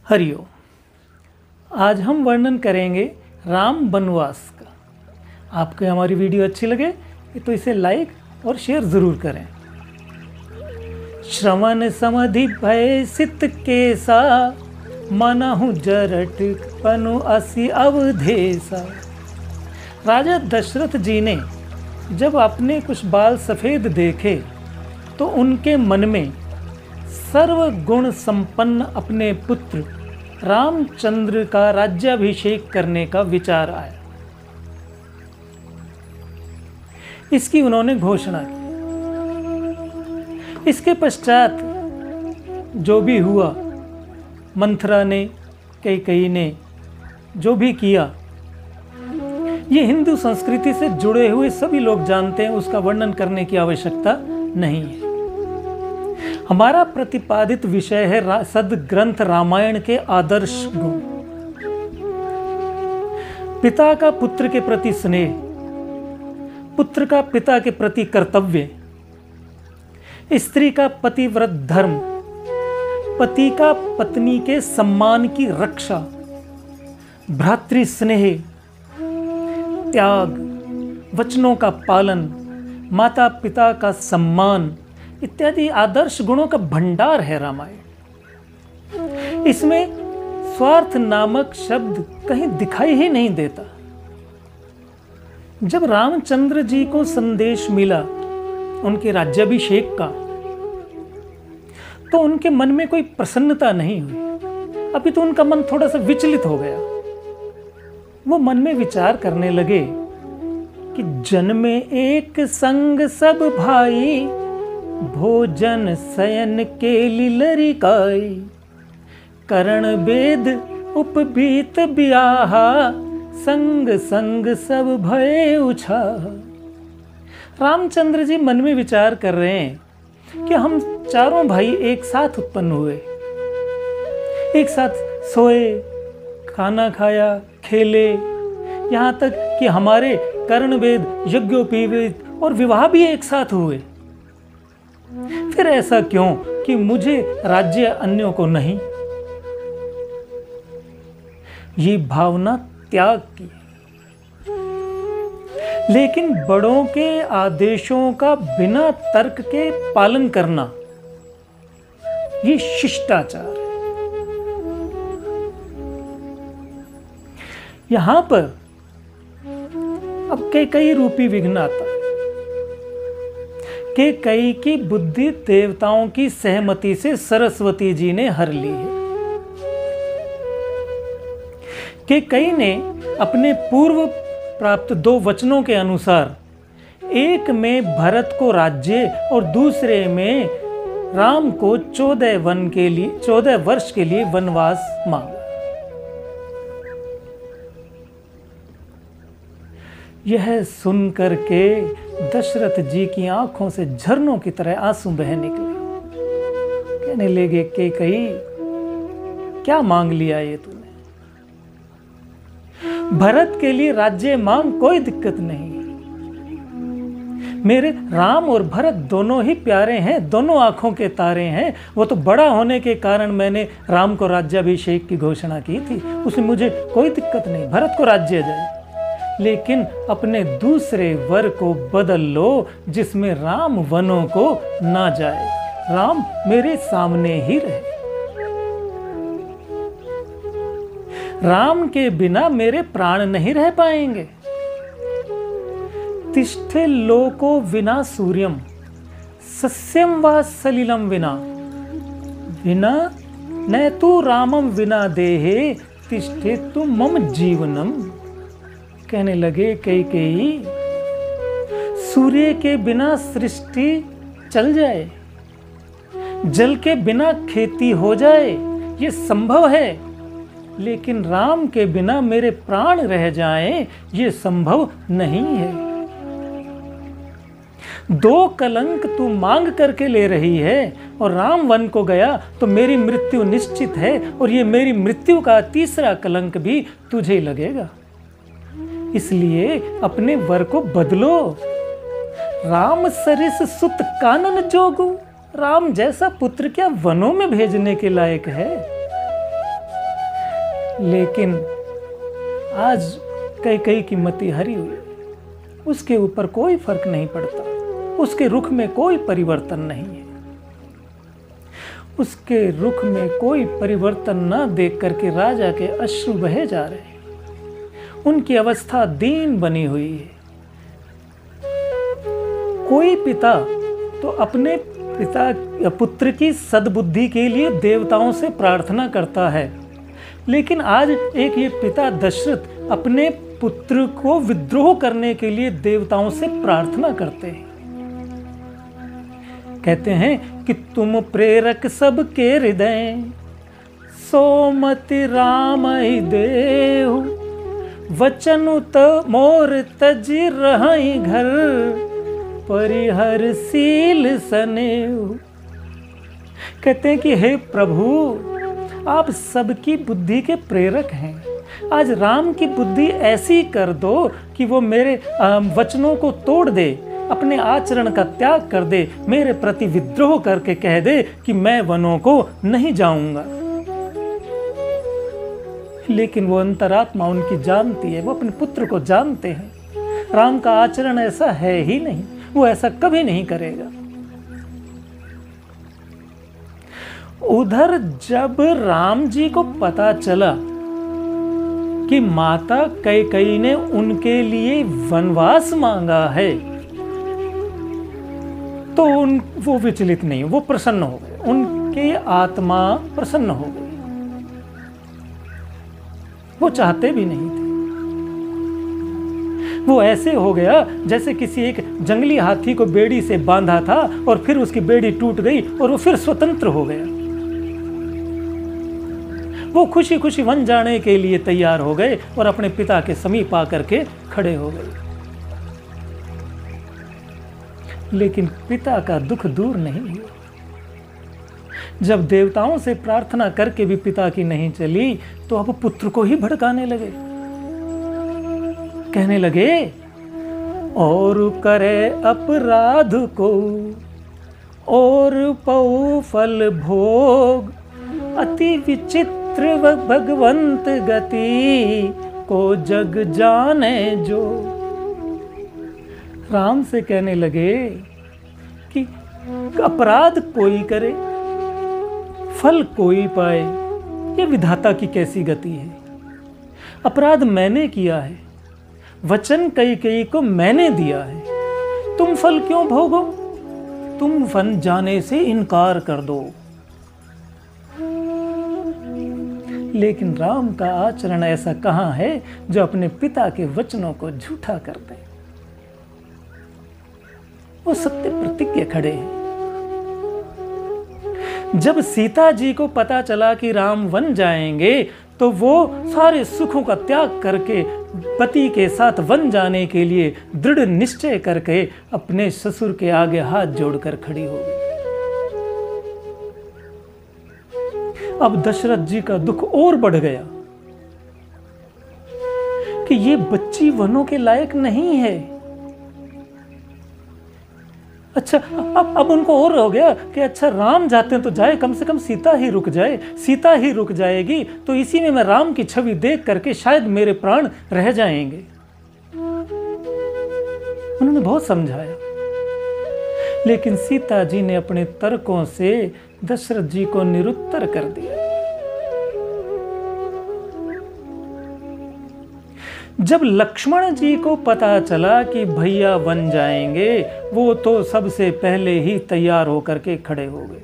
हरिओम। आज हम वर्णन करेंगे राम वनवास का। आपको हमारी वीडियो अच्छी लगे तो इसे लाइक और शेयर ज़रूर करें। श्रवण समधि भय सित केसा, मनहु जरट पनु असी अवधेसा। राजा दशरथ जी ने जब अपने कुछ बाल सफ़ेद देखे तो उनके मन में सर्वगुण संपन्न अपने पुत्र रामचंद्र का राज्याभिषेक करने का विचार आया। इसकी उन्होंने घोषणा की। इसके पश्चात जो भी हुआ, मंथरा ने, कैकेयी ने जो भी किया, ये हिंदू संस्कृति से जुड़े हुए सभी लोग जानते हैं, उसका वर्णन करने की आवश्यकता नहीं है। हमारा प्रतिपादित विषय है सद्ग्रंथ रामायण के आदर्श गुण। पिता का पुत्र के प्रति स्नेह, पुत्र का पिता के प्रति कर्तव्य, स्त्री का पतिव्रत धर्म, पति का पत्नी के सम्मान की रक्षा, भ्रातृ स्नेह, त्याग, वचनों का पालन, माता पिता का सम्मान इत्यादि आदर्श गुणों का भंडार है रामायण। इसमें स्वार्थ नामक शब्द कहीं दिखाई ही नहीं देता। जब रामचंद्र जी को संदेश मिला उनके राज्याभिषेक का, तो उनके मन में कोई प्रसन्नता नहीं हुई। अभी तो उनका मन थोड़ा सा विचलित हो गया। वो मन में विचार करने लगे कि जन्मे एक संग सब भाई, भोजन शयन के लिलरिकाई। करण वेद उपबीत ब्याहा, संग संग सब भय उछाहा। रामचंद्र जी मन में विचार कर रहे हैं कि हम चारों भाई एक साथ उत्पन्न हुए, एक साथ सोए, खाना खाया, खेले, यहाँ तक कि हमारे कर्ण वेद, यज्ञोपवीत और विवाह भी एक साथ हुए। फिर ऐसा क्यों कि मुझे राज्य अन्यों को नहीं? ये भावना त्याग की। लेकिन बड़ों के आदेशों का बिना तर्क के पालन करना, ये शिष्टाचार है। यहां पर अब कैकेयी रूपी विघ्न आता है। कैकेयी की बुद्धि देवताओं की सहमति से सरस्वती जी ने हर ली है। कैकेयी ने अपने पूर्व प्राप्त 2 वचनों के अनुसार एक में भरत को राज्य और दूसरे में राम को 14 वर्ष के लिए वनवास मांगा। यह सुनकर के दशरथ जी की आंखों से झरनों की तरह आंसू बह निकले। कहने लगे, कैकेयी क्या मांग लिया ये तूने? भरत के लिए राज्य मांग, कोई दिक्कत नहीं। मेरे राम और भरत दोनों ही प्यारे हैं, दोनों आंखों के तारे हैं। वो तो बड़ा होने के कारण मैंने राम को राज्याभिषेक की घोषणा की थी, उसमें मुझे कोई दिक्कत नहीं, भरत को राज्य जाए। लेकिन अपने दूसरे वर को बदल लो जिसमें राम वनों को ना जाए, राम मेरे सामने ही रहे। राम के बिना मेरे प्राण नहीं रह पाएंगे। तिष्ठे लोको विना सूर्यम, सस्यम वा सलिलम विना, विना न तू रामम विना देहे, तिष्ठे तु मम जीवनम। कहने लगे, कैकेयी सूर्य के बिना सृष्टि चल जाए, जल के बिना खेती हो जाए, ये संभव है, लेकिन राम के बिना मेरे प्राण रह जाएं, ये संभव नहीं है। 2 कलंक तू मांग करके ले रही है और राम वन को गया तो मेरी मृत्यु निश्चित है, और ये मेरी मृत्यु का 3रा कलंक भी तुझे लगेगा। इसलिए अपने वर को बदलो। राम सरिस सुत कानन जोगु, राम जैसा पुत्र क्या वनों में भेजने के लायक है? लेकिन आज कैकेयी की मति हरी हुई, उसके ऊपर कोई फर्क नहीं पड़ता, उसके रुख में कोई परिवर्तन नहीं है। उसके रुख में कोई परिवर्तन न देख करके राजा के अश्रु बहे जा रहे हैं, उनकी अवस्था दीन बनी हुई है। कोई पिता तो अपने पिता या पुत्र की सद्बुद्धि के लिए देवताओं से प्रार्थना करता है, लेकिन आज एक ये पिता दशरथ अपने पुत्र को विद्रोह करने के लिए देवताओं से प्रार्थना करते हैं। कहते हैं कि तुम प्रेरक सबके हृदय, सोमति राम देहु, वचनु त मोर तजि रहई घर, परिहर सील सनेहु। कहते हैं कि हे प्रभु, आप सबकी बुद्धि के प्रेरक हैं। आज राम की बुद्धि ऐसी कर दो कि वो मेरे वचनों को तोड़ दे, अपने आचरण का त्याग कर दे, मेरे प्रति विद्रोह करके कह दे कि मैं वनों को नहीं जाऊंगा। लेकिन वो अंतरात्मा उनकी जानती है, वो अपने पुत्र को जानते हैं। राम का आचरण ऐसा है ही नहीं, वो ऐसा कभी नहीं करेगा। उधर जब राम जी को पता चला कि माता कैकेयी ने उनके लिए वनवास मांगा है, तो वो विचलित नहीं, वो प्रसन्न हो गए, उनकी आत्मा प्रसन्न हो गई। वो चाहते भी नहीं थे। वो ऐसे हो गया जैसे किसी एक जंगली हाथी को बेड़ी से बांधा था और फिर उसकी बेड़ी टूट गई और वो फिर स्वतंत्र हो गया। वो खुशी खुशी वन जाने के लिए तैयार हो गए और अपने पिता के समीप आकर के खड़े हो गए। लेकिन पिता का दुख दूर नहीं हुआ। जब देवताओं से प्रार्थना करके भी पिता की नहीं चली, तो अब पुत्र को ही भड़काने लगे। कहने लगे, और करे अपराध को और पौ फल भोग, अति विचित्र भगवंत गति को जग जाने जो। राम से कहने लगे कि अपराध कोई करे, फल कोई पाए, ये विधाता की कैसी गति है। अपराध मैंने किया है, वचन कैकेयी को मैंने दिया है, तुम फल क्यों भोगो? तुम वन जाने से इनकार कर दो। लेकिन राम का आचरण ऐसा कहाँ है जो अपने पिता के वचनों को झूठा कर दे। वो सत्य प्रतिज्ञ खड़े हैं। जब सीता जी को पता चला कि राम वन जाएंगे, तो वो सारे सुखों का त्याग करके पति के साथ वन जाने के लिए दृढ़ निश्चय करके अपने ससुर के आगे हाथ जोड़कर खड़ी हो गई। अब दशरथ जी का दुख और बढ़ गया कि ये बच्ची वनों के लायक नहीं है। अच्छा, अब उनको और हो गया कि अच्छा राम जाते हैं तो जाए, कम से कम सीता ही रुक जाए। सीता ही रुक जाएगी तो इसी में मैं राम की छवि देख करके शायद मेरे प्राण रह जाएंगे। उन्होंने बहुत समझाया, लेकिन सीता जी ने अपने तर्कों से दशरथ जी को निरुत्तर कर दिया। जब लक्ष्मण जी को पता चला कि भैया वन जाएंगे, वो तो सबसे पहले ही तैयार होकर के खड़े हो गए।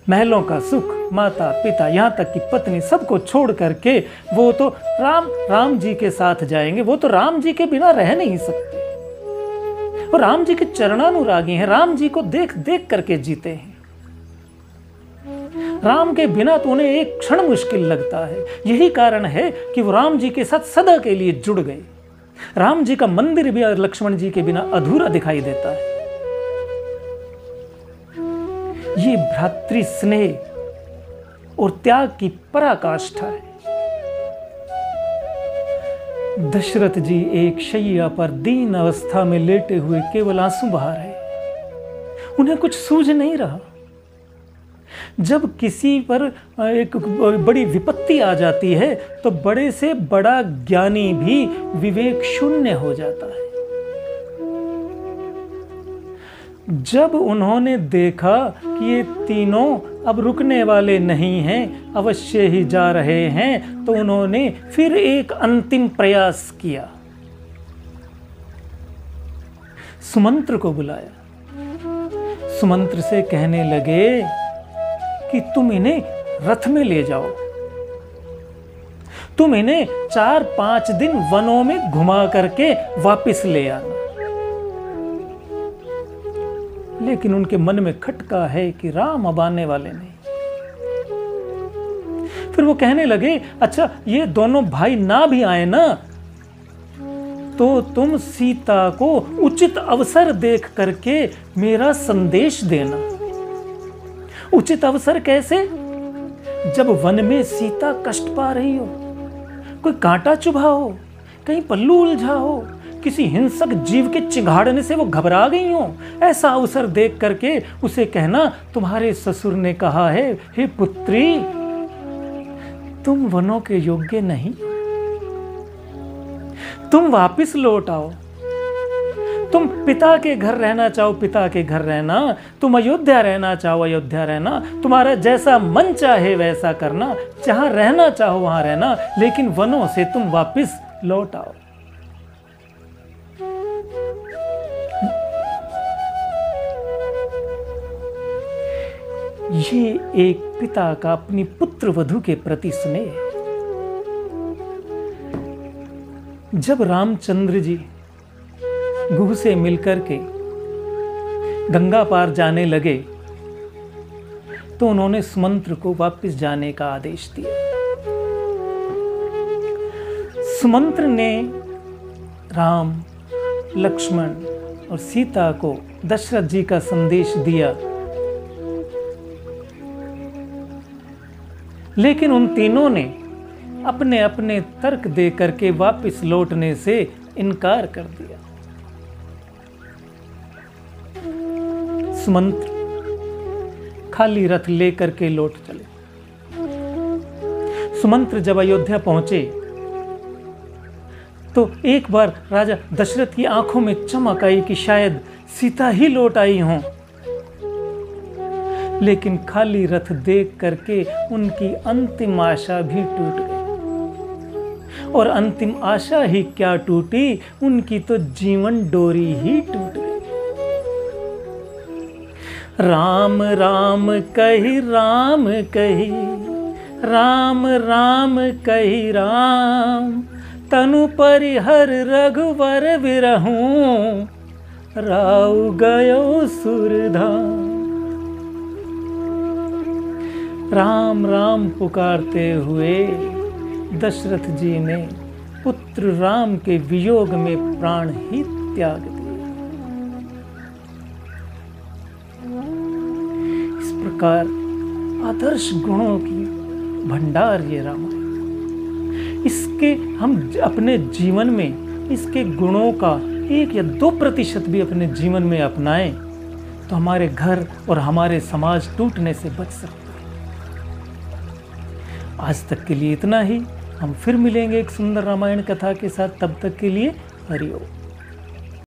महलों का सुख, माता पिता, यहां तक कि पत्नी, सबको छोड़ करके वो तो राम जी के साथ जाएंगे। वो तो राम जी के बिना रह नहीं सकते। और राम जी के चरणानुरागी हैं, राम जी को देख देख करके जीते हैं। राम के बिना तो उन्हें एक क्षण मुश्किल लगता है। यही कारण है कि वो राम जी के साथ सदा के लिए जुड़ गए। राम जी का मंदिर भी लक्ष्मण जी के बिना अधूरा दिखाई देता है। ये भ्रातृ स्नेह और त्याग की पराकाष्ठा है। दशरथ जी एक शैया पर दीन अवस्था में लेटे हुए केवल आंसू बहा रहे। उन्हें कुछ सूझ नहीं रहा। जब किसी पर एक बड़ी विपत्ति आ जाती है तो बड़े से बड़ा ज्ञानी भी विवेक शून्य हो जाता है। जब उन्होंने देखा कि ये तीनों अब रुकने वाले नहीं हैं, अवश्य ही जा रहे हैं, तो उन्होंने फिर एक अंतिम प्रयास किया। सुमंत्र को बुलाया। सुमंत्र से कहने लगे कि तुम इन्हें रथ में ले जाओ, तुम इन्हें 4-5 दिन वनों में घुमा करके वापस ले आना। लेकिन उनके मन में खटका है कि राम अब आने वाले नहीं। फिर वो कहने लगे, अच्छा ये दोनों भाई ना भी आए ना, तो तुम सीता को उचित अवसर देख करके मेरा संदेश देना। उचित अवसर कैसे? जब वन में सीता कष्ट पा रही हो, कोई कांटा चुभा हो, कहीं पल्लू उलझा हो, किसी हिंसक जीव के चिंघाड़ने से वो घबरा गई हो, ऐसा अवसर देख करके उसे कहना, तुम्हारे ससुर ने कहा है, हे पुत्री तुम वनों के योग्य नहीं, तुम वापिस लौट आओ। तुम पिता के घर रहना चाहो पिता के घर रहना, तुम अयोध्या रहना चाहो अयोध्या रहना, तुम्हारा जैसा मन चाहे वैसा करना, जहां रहना चाहो वहां रहना, लेकिन वनों से तुम वापिस लौट आओ। ये एक पिता का अपनी पुत्र वधू के प्रति स्नेह है। जब रामचंद्र जी गुह से मिलकर के गंगा पार जाने लगे तो उन्होंने सुमंत्र को वापस जाने का आदेश दिया। सुमंत्र ने राम, लक्ष्मण और सीता को दशरथ जी का संदेश दिया, लेकिन उन तीनों ने अपने अपने तर्क दे करके वापस लौटने से इनकार कर दिया। सुमंत्र खाली रथ लेकर के लौट चले। सुमंत्र जब अयोध्या पहुंचे तो एक बार राजा दशरथ की आंखों में चमक आई कि शायद सीता ही लौट आई हों, लेकिन खाली रथ देख करके उनकी अंतिम आशा भी टूट गई। और अंतिम आशा ही क्या टूटी, उनकी तो जीवन डोरी ही टूट गई। राम राम कही राम कही, राम राम कही राम, तनु परिहर रघुवर विरहूं, राउ गयो सुरधाम। राम राम पुकारते हुए दशरथ जी ने पुत्र राम के वियोग में प्राण ही त्याग दिए। इस प्रकार आदर्श गुणों की भंडार ये रामायण। इसके हम अपने जीवन में इसके गुणों का 1 या 2% भी अपने जीवन में अपनाएं तो हमारे घर और हमारे समाज टूटने से बच सकते हैं। आज तक के लिए इतना ही। हम फिर मिलेंगे एक सुंदर रामायण कथा के साथ। तब तक के लिए हरि ओम।